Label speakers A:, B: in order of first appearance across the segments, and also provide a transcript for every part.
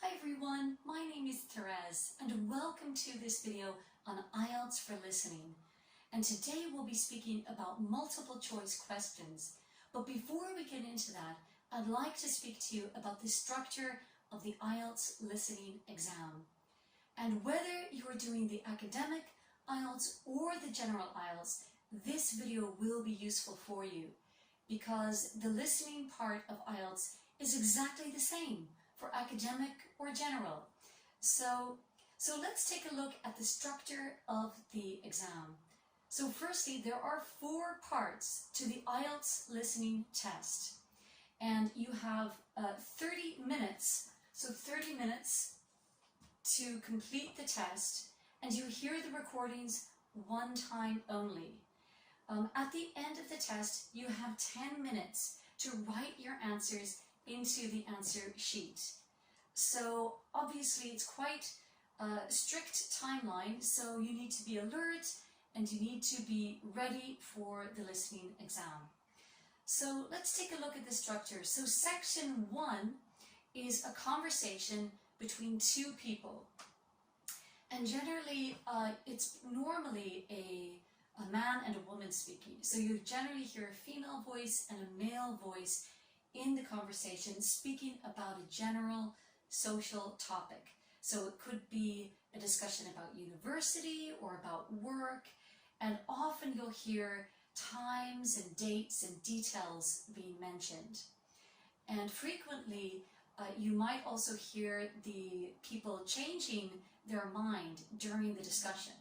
A: Hi everyone, my name is Therese and welcome to this video on IELTS for listening. And today we'll be speaking about multiple choice questions. But before we get into that, I'd like to speak to you about the structure of the IELTS listening exam. And whether you are doing the academic IELTS or the general IELTS, this video will be useful for you because the listening part of IELTS is exactly the same for academic or general. So let's take a look at the structure of the exam. So firstly, there are 4 parts to the IELTS listening test. And you have 30 minutes, so 30 minutes to complete the test, and you hear the recordings one time only. At the end of the test, you have 10 minutes to write your answers into the answer sheet. So obviously it's quite a strict timeline, so you need to be alert and you need to be ready for the listening exam. So let's take a look at the structure. So section 1 is a conversation between 2 people. And generally it's normally a man and a woman speaking. So you generally hear a female voice and a male voice in the conversation speaking about a general social topic. So it could be a discussion about university or about work, and often you'll hear times and dates and details being mentioned. And frequently you might also hear the people changing their mind during the discussion.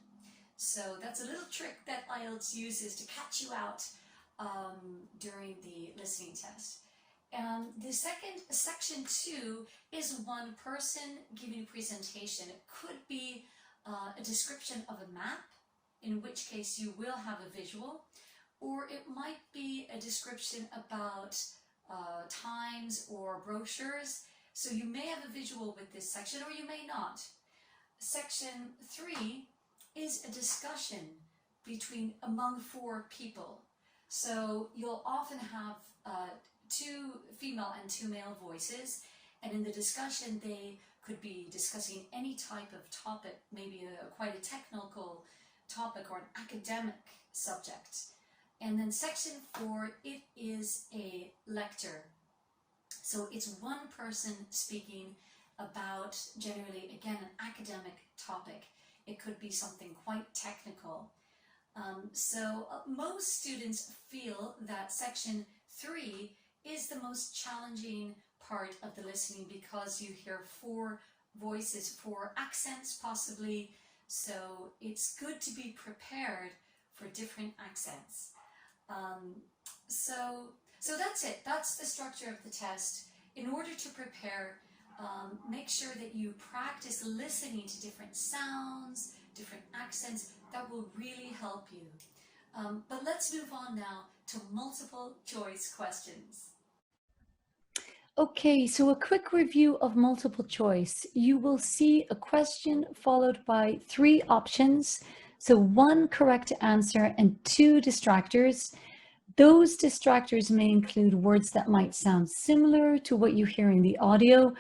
A: So that's a little trick that IELTS uses to catch you out during the listening test. And the second, section 2, is one person giving a presentation. It could be a description of a map, in which case you will have a visual, or it might be a description about times or brochures. So you may have a visual with this section, or you may not. Section 3 is a discussion among 4 people. So you'll often have 2 female and 2 male voices, and in the discussion they could be discussing any type of topic, maybe quite a technical topic or an academic subject. And then section 4, it is a lecture. So it's one person speaking about, generally, again, an academic topic. It could be something quite technical. So most students feel that section 3 is the most challenging part of the listening because you hear 4 voices, 4 accents possibly. So it's good to be prepared for different accents. So that's it. That's the structure of the test. In order to prepare, make sure that you practice listening to different sounds, different accents. That will really help you. But let's move on now to multiple choice questions.
B: Okay, so a quick review of multiple choice. You will see a question followed by 3 options. So 1 correct answer and 2 distractors. Those distractors may include words that might sound similar to what you hear in the audio,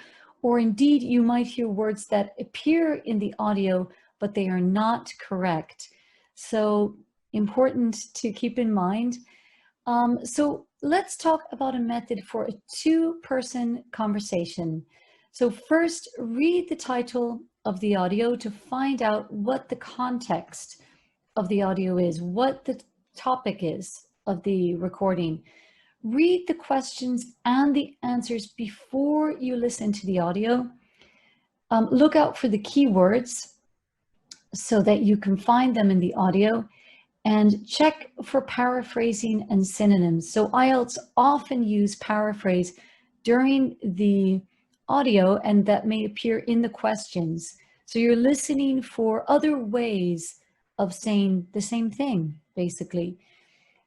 B: or indeed you might hear words that appear in the audio, but they are not correct. So important to keep in mind. So let's talk about a method for a 2-person conversation. So first, read the title of the audio to find out what the context of the audio is, what the topic is of the recording. Read the questions and the answers before you listen to the audio. Look out for the keywords so that you can find them in the audio, and check for paraphrasing and synonyms. So IELTS often use paraphrase during the audio, and that may appear in the questions. So you're listening for other ways of saying the same thing, basically.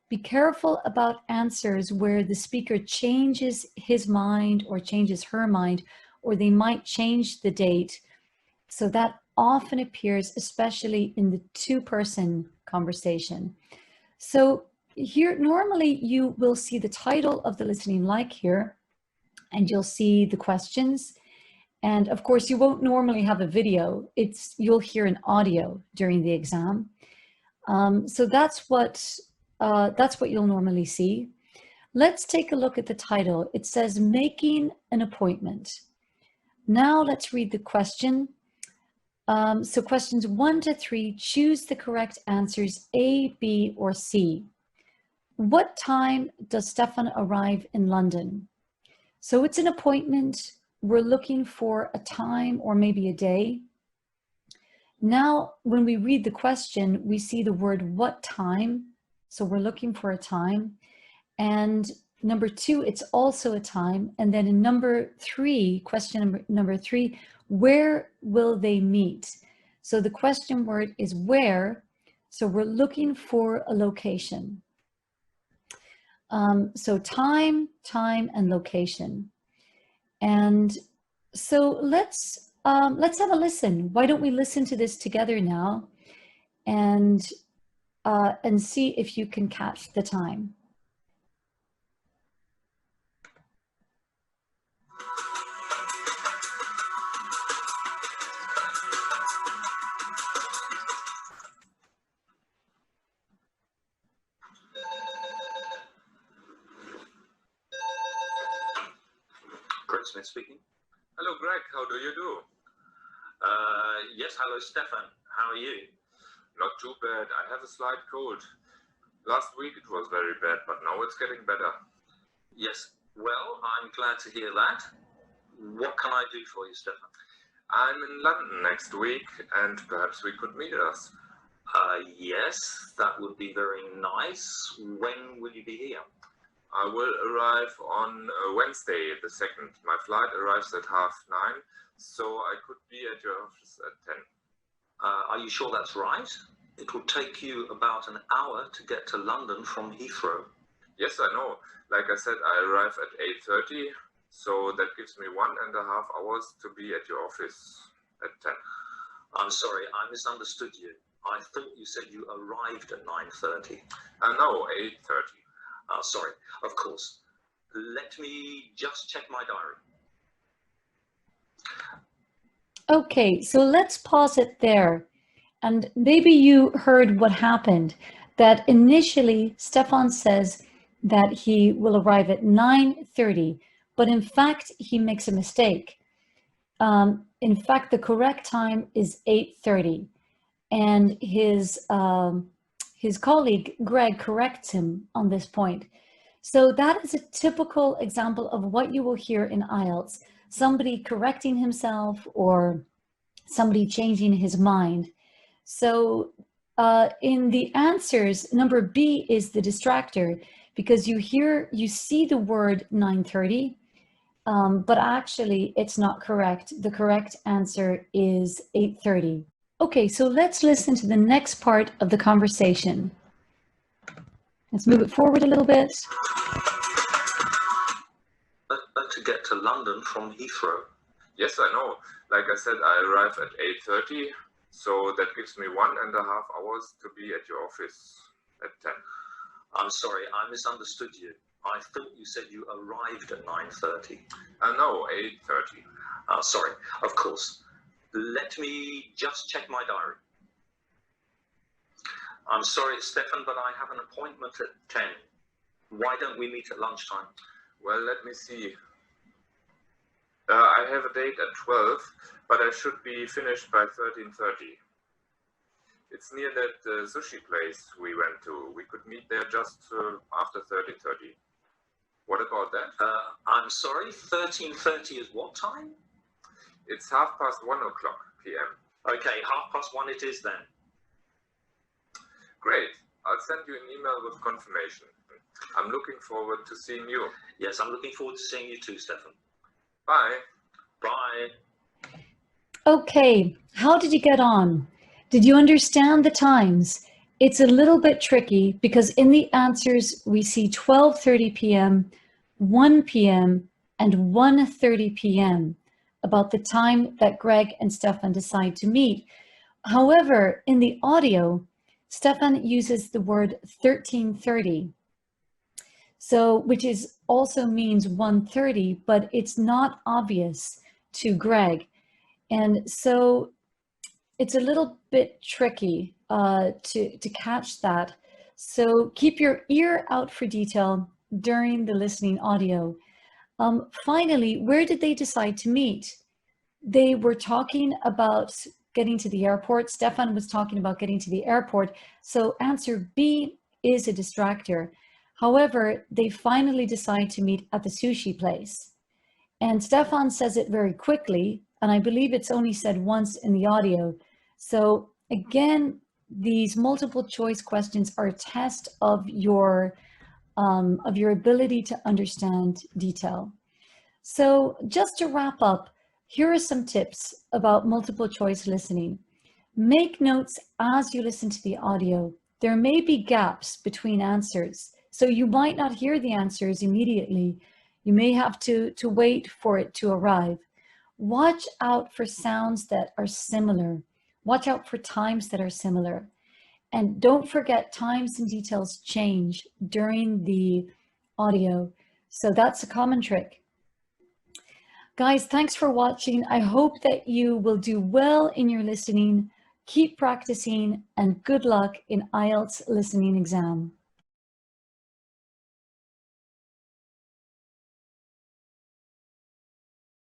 B: Be careful about answers where the speaker changes his mind or changes her mind, or they might change the date. So that often appears, especially in the 2-person conversation. So here, normally you will see the title of the listening like here, and you'll see the questions. And of course, you won't normally have a video. You'll hear an audio during the exam. So that's what you'll normally see. Let's take a look at the title. It says making an appointment. Now let's read the question. So questions 1 to 3, choose the correct answers A, B, or C. What time does Stefan arrive in London? So it's an appointment. We're looking for a time or maybe a day. Now, when we read the question, we see the word what time. So we're looking for a time. And number 2, it's also a time. And then in number 3, question number 3, where will they meet? So the question word is where. So we're looking for a location. So time, and location. And so let's have a listen. Why don't we listen to this together now and see if you can catch the time.
C: Greg Smith speaking.
D: Hello, Greg. How do you do?
C: Yes, hello, Stefan. How are you?
D: Not too bad. I have a slight cold. Last week it was very bad, but now it's getting better.
C: Yes, well, I'm glad to hear that. What can I do for you, Stefan?
D: I'm in London next week, and perhaps we could meet us.
C: Yes, that would be very nice. When will you be here?
D: I will arrive on Wednesday, the 2nd. My flight arrives at 9:30, so I could be at your office at 10.
C: Are you sure that's right? It will take you about an hour to get to London from Heathrow.
D: Yes, I know. Like I said, I arrive at 8:30, so that gives me 1.5 hours to be at your office at 10.
C: I'm sorry, I misunderstood you. I thought you said you arrived at 9:30.
D: No, 8:30.
C: Sorry, of course. Let me just check my diary.
B: Okay, so let's pause it there. And maybe you heard what happened, that initially Stefan says that he will arrive at 9:30, but in fact, he makes a mistake. In fact, the correct time is 8:30, and his colleague, Greg, corrects him on this point. So that is a typical example of what you will hear in IELTS, somebody correcting himself or somebody changing his mind. So in the answers, number B is the distractor, because you see the word 9:30, but actually it's not correct. The correct answer is 8:30. Okay, so let's listen to the next part of the conversation. Let's move it forward a little bit.
C: To get to London from Heathrow.
D: Yes, I know. Like I said, I arrive at 8:30, so that gives me 1.5 hours to be at your office at 10.
C: I'm sorry, I misunderstood you. I thought you said you arrived at 9:30.
D: No, 8:30.
C: Sorry, of course. Let me just check my diary. I'm sorry, Stefan, but I have an appointment at 10. Why don't we meet at lunchtime?
D: Well, let me see. I have a date at 12, but I should be finished by 13:30. It's near that sushi place we went to. We could meet there just after 13:30. What about that?
C: I'm sorry, 13:30 is what time?
D: It's 1:30 p.m.
C: Okay, 1:30 it is then.
D: Great. I'll send you an email with confirmation. I'm looking forward to seeing you.
C: Yes, I'm looking forward to seeing you too, Stefan.
D: Bye.
C: Bye.
B: Okay, how did you get on? Did you understand the times? It's a little bit tricky because in the answers we see 12:30 p.m., 1 p.m., and 1:30 p.m. about the time that Greg and Stefan decide to meet. However, in the audio, Stefan uses the word 13:30. So, which is also means 1:30, but it's not obvious to Greg. And so it's a little bit tricky to catch that. So keep your ear out for detail during the listening audio. Finally, where did they decide to meet? They were talking about getting to the airport. Stefan was talking about getting to the airport. So answer B is a distractor. However, they finally decide to meet at the sushi place. And Stefan says it very quickly, and I believe it's only said once in the audio. So again, these multiple choice questions are a test of your ability to understand detail. So just to wrap up, here are some tips about multiple choice listening. Make notes as you listen to the audio. There may be gaps between answers, so you might not hear the answers immediately. You may have to wait for it to arrive. Watch out for sounds that are similar. Watch out for times that are similar. And don't forget, times and details change during the audio. So that's a common trick. Guys, thanks for watching. I hope that you will do well in your listening. Keep practicing and good luck in IELTS listening exam.